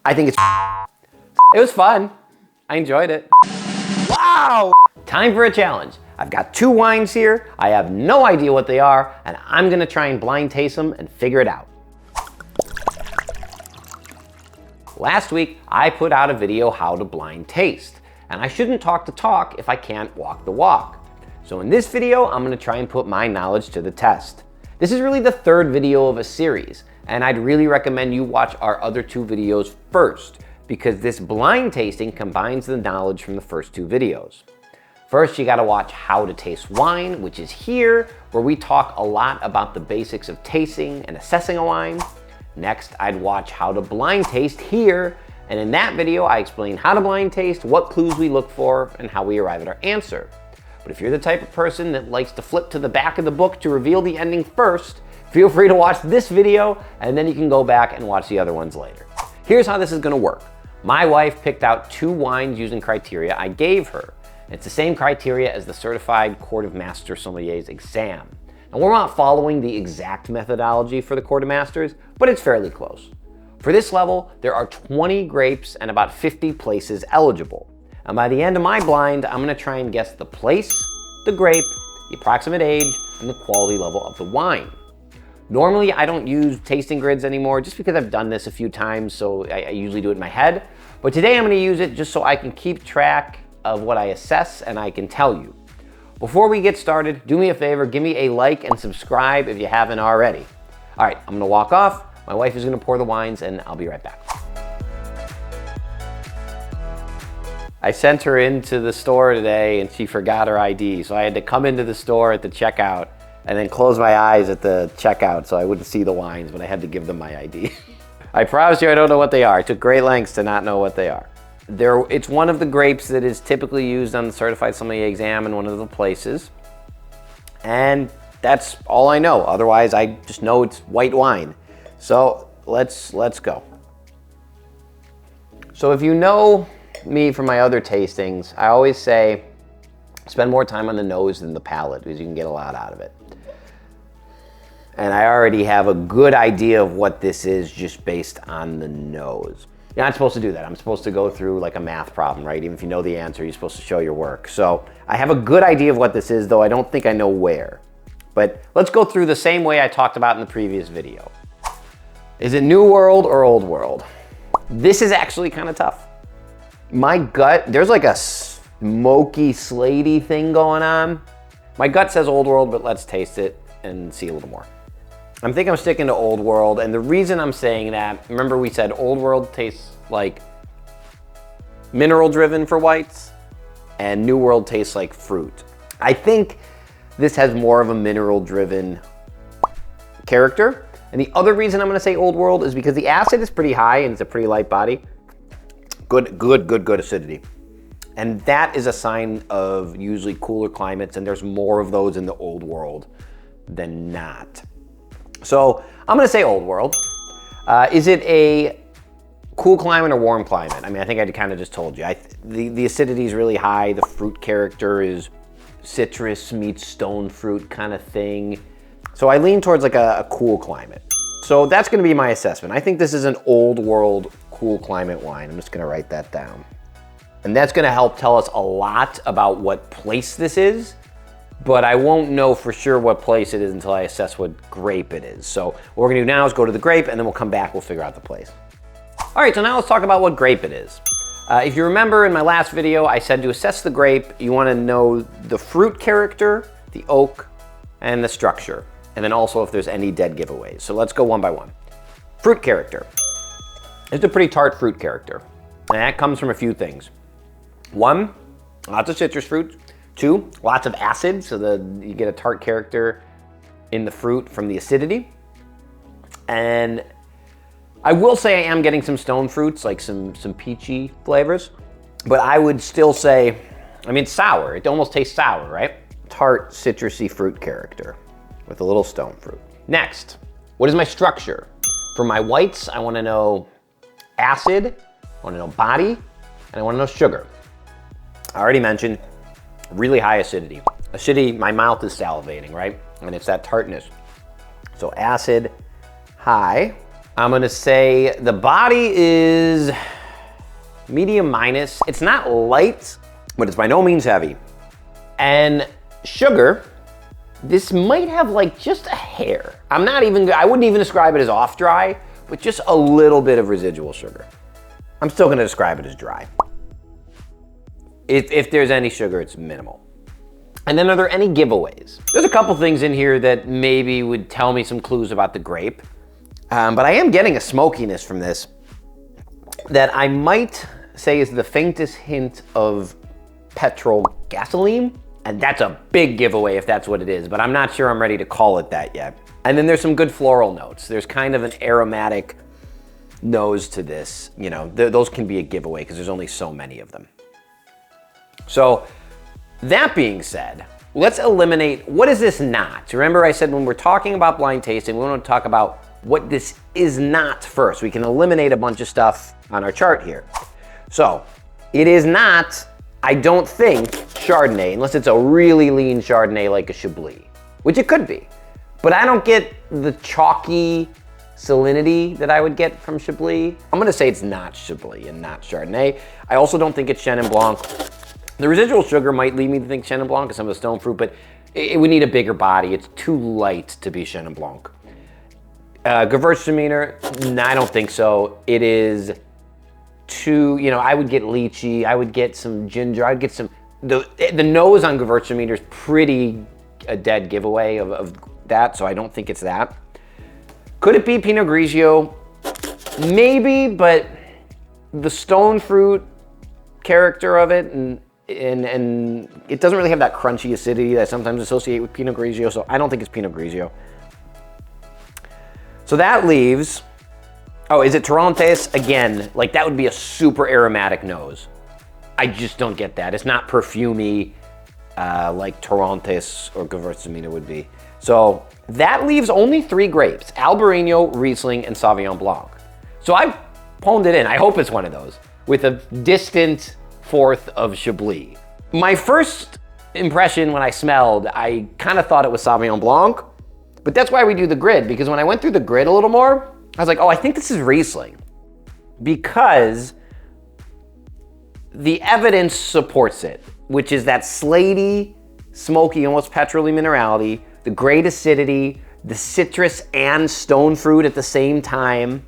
I think it's it was fun. I enjoyed it. Wow! Time for a challenge. I've got 2 wines here. I have no idea what they are, and I'm gonna try and blind taste them and figure it out. Last week, I put out a video how to blind taste, and I shouldn't talk the talk if I can't walk the walk. So in this video, I'm gonna try and put my knowledge to the test. This is really the 3rd video of a series, and I'd really recommend you watch our other 2 videos first, because this blind tasting combines the knowledge from the first 2 videos. First, you gotta watch how to taste wine, which is here, where we talk a lot about the basics of tasting and assessing a wine. Next, I'd watch how to blind taste here, and in that video, I explain how to blind taste, what clues we look for, and how we arrive at our answer. But if you're the type of person that likes to flip to the back of the book to reveal the ending first, feel free to watch this video, and then you can go back and watch the other ones later. Here's how this is gonna work. My wife picked out 2 wines using criteria I gave her. It's the same criteria as the Certified Court of Master Sommeliers exam. Now, we're not following the exact methodology for the Court of Masters, but it's fairly close. For this level, there are 20 grapes and about 50 places eligible. And by the end of my blind, I'm gonna try and guess the place, the grape, the approximate age, and the quality level of the wine. Normally, I don't use tasting grids anymore just because I've done this a few times, so I usually do it in my head. But today I'm gonna use it just so I can keep track of what I assess and I can tell you. Before we get started, do me a favor, give me a like and subscribe if you haven't already. All right, I'm gonna walk off. My wife is gonna pour the wines and I'll be right back. I sent her into the store today and she forgot her ID, so I had to come into the store at the checkout and then close my eyes at the checkout so I wouldn't see the wines, but I had to give them my ID. I promise you I don't know what they are. I took great lengths to not know what they are. It's one of the grapes that is typically used on the Certified Sommelier exam in one of the places. And that's all I know. Otherwise, I just know it's white wine. So let's go. So if you know me from my other tastings, I always say, spend more time on the nose than the palate because you can get a lot out of it. And I already have a good idea of what this is just based on the nose. You're not supposed to do that. I'm supposed to go through like a math problem, right? Even if you know the answer, you're supposed to show your work. So I have a good idea of what this is, though I don't think I know where. But let's go through the same way I talked about in the previous video. Is it New World or Old World? This is actually kind of tough. My gut, there's like a smoky, slatey thing going on. My gut says Old World, but let's taste it and see a little more. I think I'm sticking to Old World, and the reason I'm saying that, remember we said Old World tastes like mineral driven for whites, and New World tastes like fruit. I think this has more of a mineral driven character. And the other reason I'm gonna say Old World is because the acid is pretty high and it's a pretty light body. Good acidity. And that is a sign of usually cooler climates, and there's more of those in the Old World than not. So I'm gonna say Old World. Is it a cool climate or warm climate? I mean, I think I kind of just told you. The acidity is really high. The fruit character is citrus meets stone fruit kind of thing. So I lean towards like a cool climate. So that's gonna be my assessment. I think this is an Old World cool climate wine. I'm just gonna write that down. And that's gonna help tell us a lot about what place this is, but I won't know for sure what place it is until I assess what grape it is. So what we're gonna do now is go to the grape and then we'll come back, we'll figure out the place. All right, so now let's talk about what grape it is. If you remember in my last video, I said to assess the grape, you wanna know the fruit character, the oak, and the structure. And then also if there's any dead giveaways. So let's go one by one. Fruit character. It's a pretty tart fruit character. And that comes from a few things. 1, lots of citrus fruit. 2, lots of acid, so you get a tart character in the fruit from the acidity. And I will say I am getting some stone fruits, like some peachy flavors, but I would still say, I mean, it's sour. It almost tastes sour, right? Tart, citrusy fruit character with a little stone fruit. Next, what is my structure? For my whites, I wanna know acid, I wanna know body, and I wanna know sugar. I already mentioned really high acidity. Acidity, my mouth is salivating, right? And it's that tartness. So acid, high. I'm gonna say the body is medium minus. It's not light, but it's by no means heavy. And sugar, this might have like just a hair. I wouldn't even describe it as off dry, but just a little bit of residual sugar. I'm still gonna describe it as dry. If there's any sugar, it's minimal. And then are there any giveaways? There's a couple things in here that maybe would tell me some clues about the grape. But I am getting a smokiness from this that I might say is the faintest hint of petrol gasoline. And that's a big giveaway if that's what it is, but I'm not sure I'm ready to call it that yet. And then there's some good floral notes. There's kind of an aromatic nose to this. You know, those can be a giveaway because there's only so many of them. So that being said, let's eliminate, what is this not? Remember I said when we're talking about blind tasting, we want to talk about what this is not first. We can eliminate a bunch of stuff on our chart here. So it is not, I don't think, Chardonnay, unless it's a really lean Chardonnay like a Chablis, which it could be. But I don't get the chalky salinity that I would get from Chablis. I'm gonna say it's not Chablis and not Chardonnay. I also don't think it's Chenin Blanc. The residual sugar might lead me to think Chenin Blanc and some of the stone fruit, but it would need a bigger body. It's too light to be Chenin Blanc. Gewürztraminer, no, I don't think so. It is too, you know, I would get lychee, I would get some ginger, I'd get some, the nose on Gewürztraminer is pretty a dead giveaway of that, so I don't think it's that. Could it be Pinot Grigio? Maybe, but the stone fruit character of it and it doesn't really have that crunchy acidity that I sometimes associate with Pinot Grigio, so I don't think it's Pinot Grigio. So that leaves, oh, is it Torrontés? Again, like that would be a super aromatic nose. I just don't get that. It's not perfumey like Torrontés or Gewürztraminer would be. So that leaves only 3 grapes, Albarino, Riesling, and Sauvignon Blanc. So I honed it in, I hope it's one of those, with a distant fourth of Chablis. My first impression when I smelled, I kind of thought it was Sauvignon Blanc, but that's why we do the grid, because when I went through the grid a little more, I was like, oh, I think this is Riesling, because the evidence supports it, which is that slaty, smoky, almost petroly minerality, the great acidity, the citrus and stone fruit at the same time.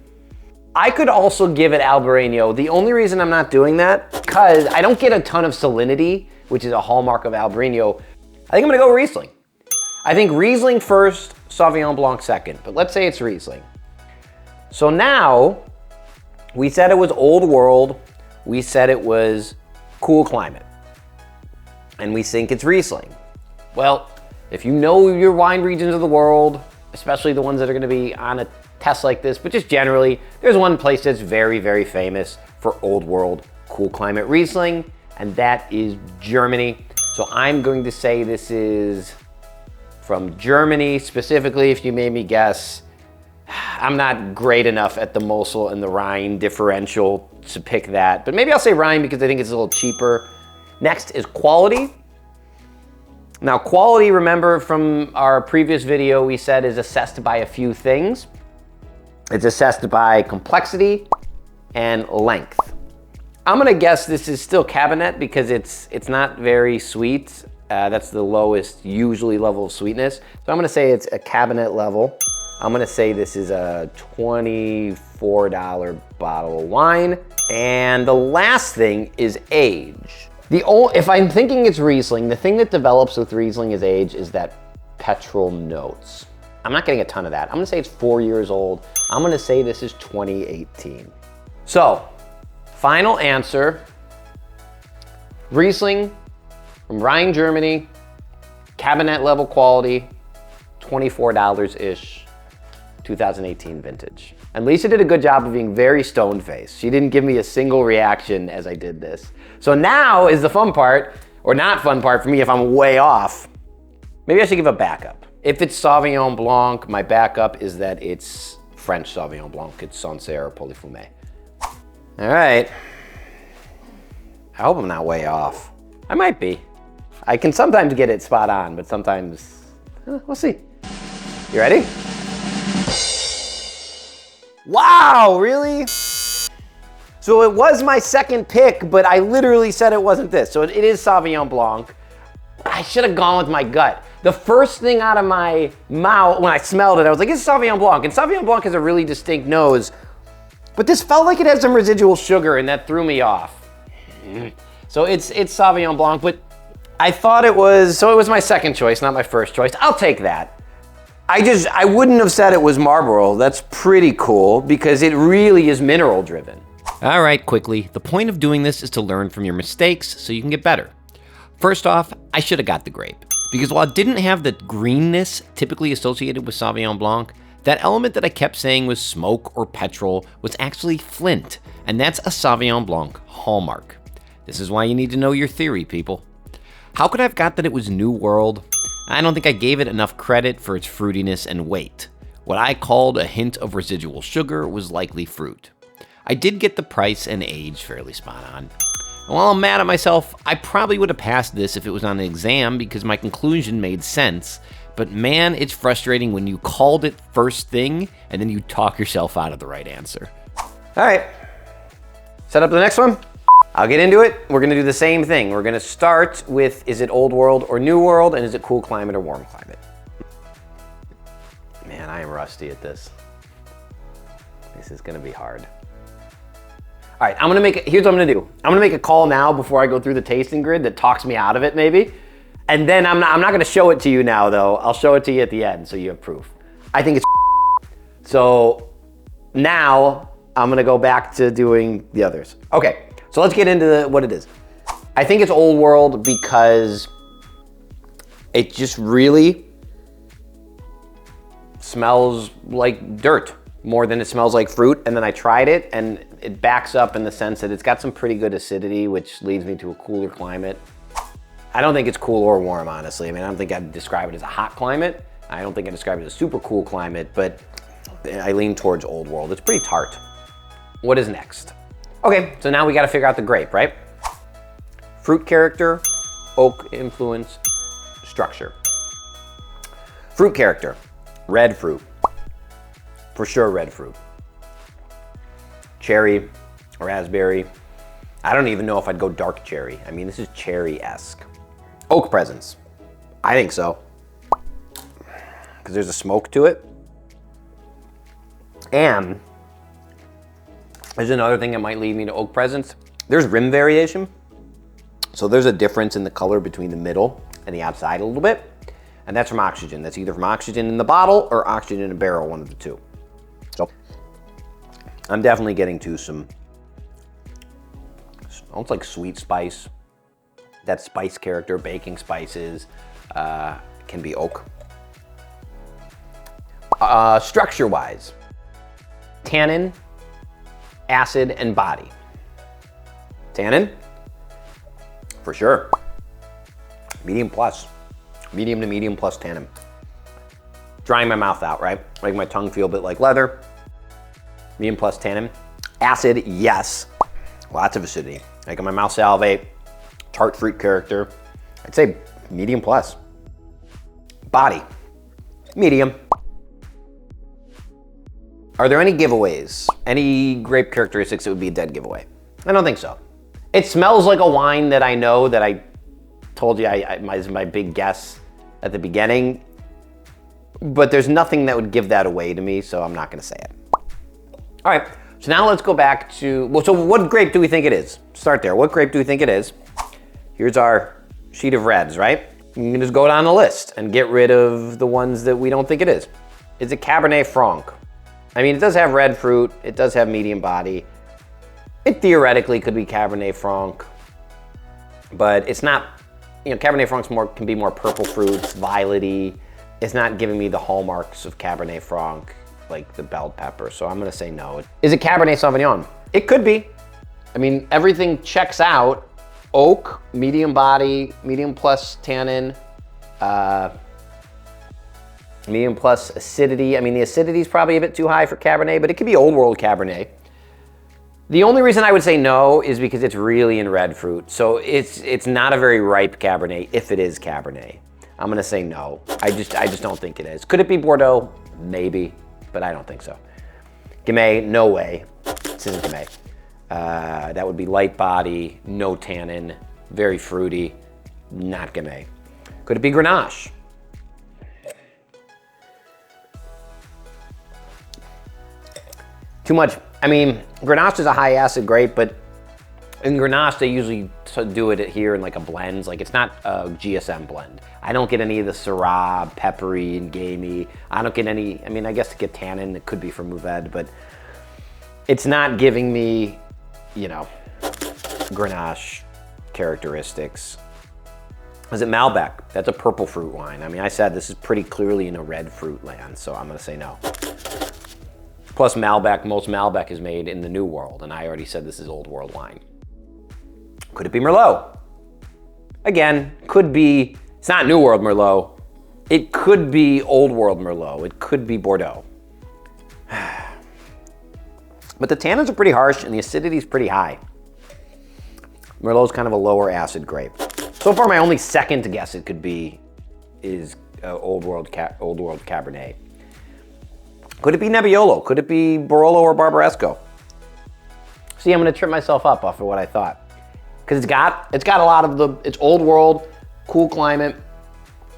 I could also give it Albarino. The only reason I'm not doing that, because I don't get a ton of salinity, which is a hallmark of Albarino. I think I'm gonna go Riesling. I think Riesling first, Sauvignon Blanc second, but let's say it's Riesling. So now, we said it was old world, we said it was cool climate, and we think it's Riesling. Well, if you know your wine regions of the world, especially the ones that are gonna be on a test like this, but just generally, there's one place that's very, very famous for old world, cool climate Riesling, and that is Germany. So I'm going to say this is from Germany, specifically, if you made me guess. I'm not great enough at the Mosel and the Rhine differential to pick that, but maybe I'll say Rhine because I think it's a little cheaper. Next is quality. Now quality, remember from our previous video, we said is assessed by a few things. It's assessed by complexity and length. I'm gonna guess this is still Cabernet because it's not very sweet. That's the lowest usually level of sweetness. So I'm gonna say it's a Cabernet level. I'm gonna say this is a $24 bottle of wine. And the last thing is age. If I'm thinking it's Riesling, the thing that develops with Riesling as age is that petrol notes. I'm not getting a ton of that. I'm gonna say it's 4 years old. I'm gonna say this is 2018. So, final answer, Riesling from Rhine, Germany, Cabernet level quality, $24-ish, 2018 vintage. And Lisa did a good job of being very stone-faced. She didn't give me a single reaction as I did this. So now is the fun part, or not fun part for me if I'm way off. Maybe I should give a backup. If it's Sauvignon Blanc, my backup is that it's French Sauvignon Blanc. It's Sancerre or Polyfumé. All right. I hope I'm not way off. I might be. I can sometimes get it spot on, but sometimes, we'll see. You ready? Wow, really? So it was my second pick, but I literally said it wasn't this. So it is Sauvignon Blanc. I should have gone with my gut. The first thing out of my mouth when I smelled it, I was like, it's Sauvignon Blanc. And Sauvignon Blanc has a really distinct nose, but this felt like it had some residual sugar and that threw me off. So it's Sauvignon Blanc, but I thought it was, so it was my second choice, not my first choice. I'll take that. I wouldn't have said it was Marlboro. That's pretty cool because it really is mineral driven. All right, quickly. The point of doing this is to learn from your mistakes so you can get better. First off, I should have got the grape because while it didn't have the greenness typically associated with Sauvignon Blanc, that element that I kept saying was smoke or petrol was actually flint, and that's a Sauvignon Blanc hallmark. This is why you need to know your theory, people. How could I have got that it was New World? I don't think I gave it enough credit for its fruitiness and weight. What I called a hint of residual sugar was likely fruit. I did get the price and age fairly spot on. And while I'm mad at myself, I probably would have passed this if it was on an exam because my conclusion made sense. But man, it's frustrating when you called it first thing and then you talk yourself out of the right answer. All right, set up the next one. I'll get into it. We're gonna do the same thing. We're gonna start with, is it old world or new world? And is it cool climate or warm climate? Man, I am rusty at this. This is gonna be hard. All right, here's what I'm gonna do. I'm gonna make a call now before I go through the tasting grid that talks me out of it maybe. And then I'm not gonna show it to you now though. I'll show it to you at the end so you have proof. I think it's so now I'm gonna go back to doing the others. Okay, so let's get into what it is. I think it's old world because it just really smells like dirt more than it smells like fruit. And then I tried it and it backs up in the sense that it's got some pretty good acidity, which leads me to a cooler climate. I don't think it's cool or warm, honestly. I mean, I don't think I'd describe it as a hot climate. I don't think I'd describe it as a super cool climate, but I lean towards old world. It's pretty tart. What is next? Okay, so now we gotta figure out the grape, right? Fruit character, oak influence, structure. Fruit character, red fruit. For sure red fruit. Cherry, raspberry. I don't even know if I'd go dark cherry. I mean, this is cherry-esque. Oak presence. I think so. Because there's a smoke to it. And there's another thing that might lead me to oak presence. There's rim variation. So there's a difference in the color between the middle and the outside a little bit. And that's from oxygen. That's either from oxygen in the bottle or oxygen in a barrel, one of the two. So I'm definitely getting to some almost like sweet spice. That spice character, baking spices, can be oak. Structure-wise, tannin, acid, and body. Tannin, for sure. Medium plus. Medium to medium plus tannin. Drying my mouth out, right? Making my tongue feel a bit like leather. Medium plus tannin. Acid, yes. Lots of acidity. Making my mouth salivate. Tart fruit character. I'd say medium plus. Body, medium. Are there any giveaways? Any grape characteristics that would be a dead giveaway? I don't think so. It smells like a wine that I know that I told you is my big guess at the beginning, but there's nothing that would give that away to me, so I'm not gonna say it. All right, so now let's go back to, well, so what grape do we think it is? Start there, what grape do we think it is? Here's our sheet of reds, right? You can just go down the list and get rid of the ones that we don't think it is. Is it Cabernet Franc? I mean, it does have red fruit, it does have medium body. It theoretically could be Cabernet Franc, but it's not, you know, Cabernet Franc can be more purple fruits, violet-y. It's not giving me the hallmarks of Cabernet Franc, like the bell pepper, so I'm gonna say no. Is it Cabernet Sauvignon? It could be. I mean, everything checks out. Oak, medium body, medium plus tannin, medium plus acidity. I mean, the acidity is probably a bit too high for Cabernet, but it could be old world Cabernet. The only reason I would say no is because it's really in red fruit. So it's not a very ripe Cabernet if it is Cabernet. I'm gonna say no. I just don't think it is. Could it be Bordeaux? Maybe, but I don't think so. Gamay, no way. This isn't Gamay. That would be light body, no tannin, very fruity, not Gamay. Could it be Grenache? Too much. I mean, Grenache is a high acid grape, but in Grenache, they usually do it here in like a blend. Like it's not a GSM blend. I don't get any of the Syrah, peppery, and gamey. I don't get any, I mean, I guess to get tannin, it could be from Mourvedre, but it's not giving me, you know, Grenache characteristics. Is it Malbec? That's a purple fruit wine. I mean, I said this is pretty clearly in a red fruit land, so I'm gonna say no. Plus Malbec, most Malbec is made in the New World, and I already said this is Old World wine. Could it be Merlot? Again, could be, it's not New World Merlot. It could be Old World Merlot. It could be Bordeaux. But the tannins are pretty harsh and the acidity is pretty high. Merlot's kind of a lower acid grape. So far, my only second guess it could be is Old World Cabernet. Could it be Nebbiolo? Could it be Barolo or Barbaresco? See, I'm gonna trip myself up off of what I thought. Because it's got a lot of the, it's Old World, cool climate.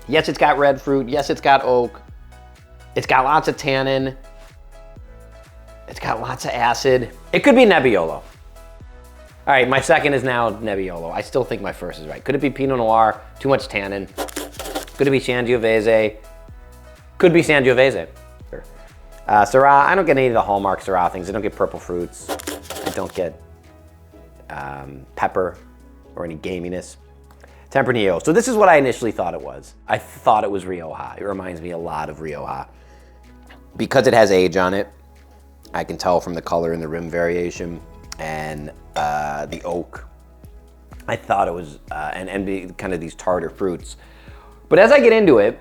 Yes, it's got red fruit. Yes, it's got oak. It's got lots of tannin. It's got lots of acid. It could be Nebbiolo. All right, my second is now Nebbiolo. I still think my first is right. Could it be Pinot Noir? Too much tannin. Could it be Sangiovese? Could be Sangiovese. Sure. Syrah, I don't get any of the hallmark Syrah things. I don't get purple fruits. I don't get pepper or any gaminess. Tempranillo. So this is what I initially thought it was. I thought it was Rioja. It reminds me a lot of Rioja. Because it has age on it, I can tell from the color and the rim variation and the oak. I thought it was, and kind of these tartar fruits. But as I get into it,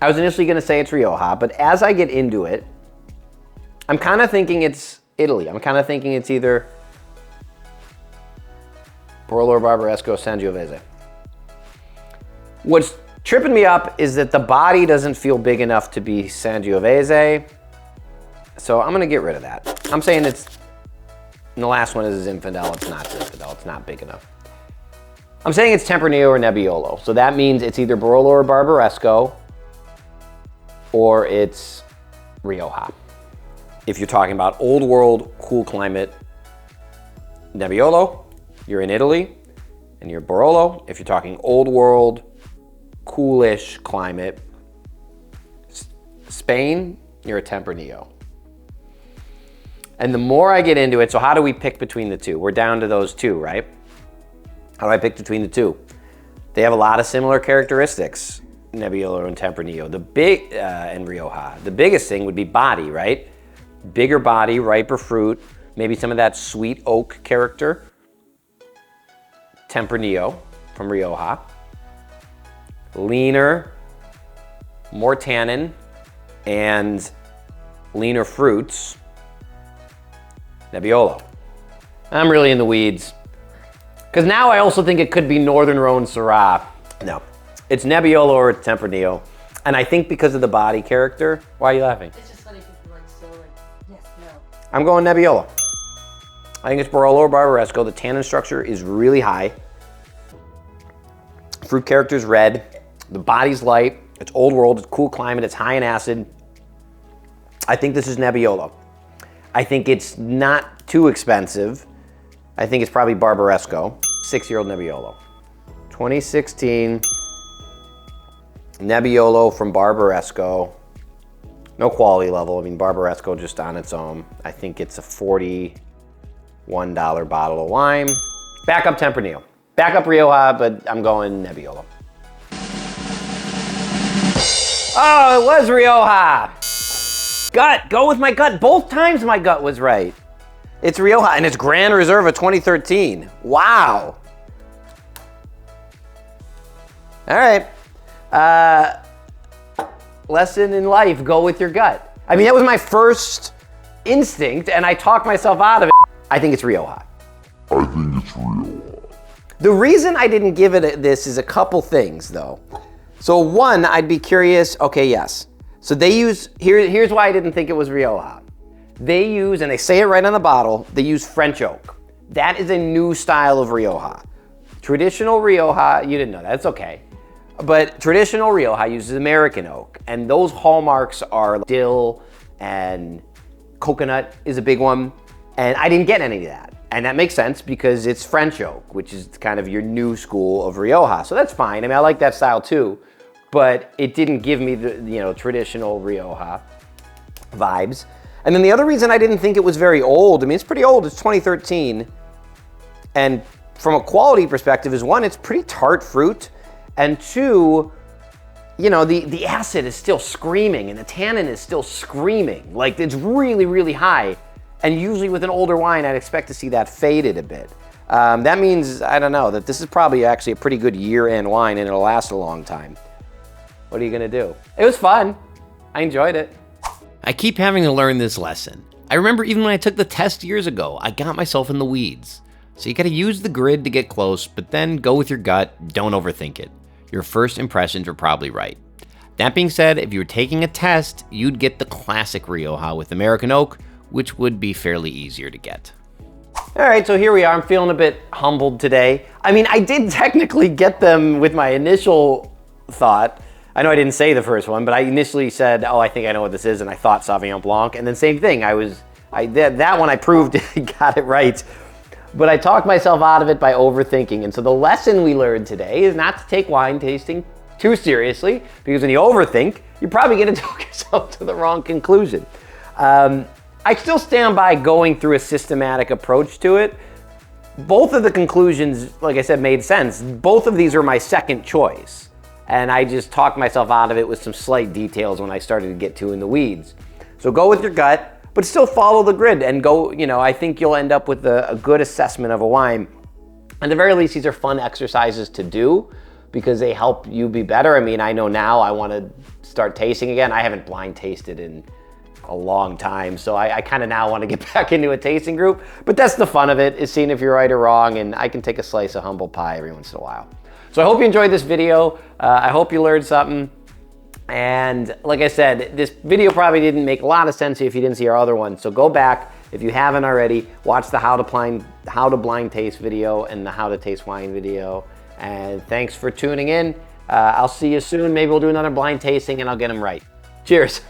I was initially gonna say it's Rioja, but as I get into it, I'm kind of thinking it's Italy. I'm kind of thinking it's either Barolo or Barbaresco, Sangiovese. What's tripping me up is that the body doesn't feel big enough to be Sangiovese, so I'm gonna get rid of that. I'm saying it's, and the last one is Zinfandel. It's not Zinfandel, it's not big enough. I'm saying it's Tempranillo or Nebbiolo, so that means it's either Barolo or Barbaresco, or it's Rioja. If you're talking about Old World, cool climate, Nebbiolo, you're in Italy, and you're Barolo. If you're talking Old World, coolish climate, Spain, you're a Tempranillo. And the more I get into it, so how do we pick between the two? We're down to those two, right? How do I pick between the two? They have a lot of similar characteristics, Nebbiolo and Tempranillo. And Rioja. The biggest thing would be body, right? Bigger body, riper fruit, maybe some of that sweet oak character. Tempranillo from Rioja. Leaner, more tannin, and leaner fruits. Nebbiolo. I'm really in the weeds. Because now I also think it could be Northern Rhone Syrah. No, it's Nebbiolo or Tempranillo. And I think because of the body character, why are you laughing? It's just funny because you're like so like, yes, no. I'm going Nebbiolo. I think it's Barolo or Barbaresco. The tannin structure is really high. Fruit character is red. The body's light. It's Old World. It's cool climate. It's high in acid. I think this is Nebbiolo. I think it's not too expensive. I think it's probably Barbaresco. 6-year-old Nebbiolo. 2016 Nebbiolo from Barbaresco. No quality level. I mean, Barbaresco just on its own. I think it's a $41 bottle of wine. Back up Tempranillo. Back up Rioja, but I'm going Nebbiolo. Oh, it was Rioja. Gut, go with my gut. Both times my gut was right. It's Rioja, and it's Grand Reserve of 2013. Wow. All right. Lesson in life, go with your gut. I mean, that was my first instinct, and I talked myself out of it. I think it's Rioja. I think it's Rioja. The reason I didn't give it this is a couple things, though. So one, I'd be curious, okay, yes. So they use, here's why I didn't think it was Rioja. They use, and they say it right on the bottle, they use French oak. That is a new style of Rioja. Traditional Rioja, you didn't know that, it's okay. But traditional Rioja uses American oak, and those hallmarks are dill and coconut is a big one, and I didn't get any of that. And that makes sense because it's French oak, which is kind of your new school of Rioja. So that's fine. I mean, I like that style too, but it didn't give me the traditional Rioja vibes. And then the other reason I didn't think it was very old, I mean, it's pretty old, it's 2013. And from a quality perspective is one, it's pretty tart fruit. And two, the acid is still screaming and the tannin is still screaming. Like it's really, really high. And usually with an older wine, I'd expect to see that faded a bit. That means, I don't know, that this is probably actually a pretty good year-end wine and it'll last a long time. What are you gonna do? It was fun. I enjoyed it. I keep having to learn this lesson. I remember even when I took the test years ago, I got myself in the weeds. So you gotta use the grid to get close, but then go with your gut, don't overthink it. Your first impressions are probably right. That being said, if you were taking a test, you'd get the classic Rioja with American oak, which would be fairly easier to get. All right, so here we are. I'm feeling a bit humbled today. I mean, I did technically get them with my initial thought. I know I didn't say the first one, but I initially said, oh, I think I know what this is, and I thought Sauvignon Blanc, and then same thing. That one I proved got it right. But I talked myself out of it by overthinking. And so the lesson we learned today is not to take wine tasting too seriously, because when you overthink, you're probably gonna talk yourself to the wrong conclusion. I still stand by going through a systematic approach to it. Both of the conclusions, like I said, made sense. Both of these are my second choice. And I just talked myself out of it with some slight details when I started to get too in the weeds. So go with your gut, but still follow the grid and go, I think you'll end up with a good assessment of a wine. At the very least, these are fun exercises to do because they help you be better. I mean, I know now I want to start tasting again. I haven't blind tasted in a long time, so I kind of now want to get back into a tasting group. But that's the fun of it, is seeing if you're right or wrong, and I can take a slice of humble pie every once in a while. So I hope you enjoyed this video. I hope you learned something. And like I said, this video probably didn't make a lot of sense if you didn't see our other one. So go back, if you haven't already, watch the how to blind taste video and the how to taste wine video. And thanks for tuning in. I'll see you soon. Maybe we'll do another blind tasting and I'll get them right. Cheers.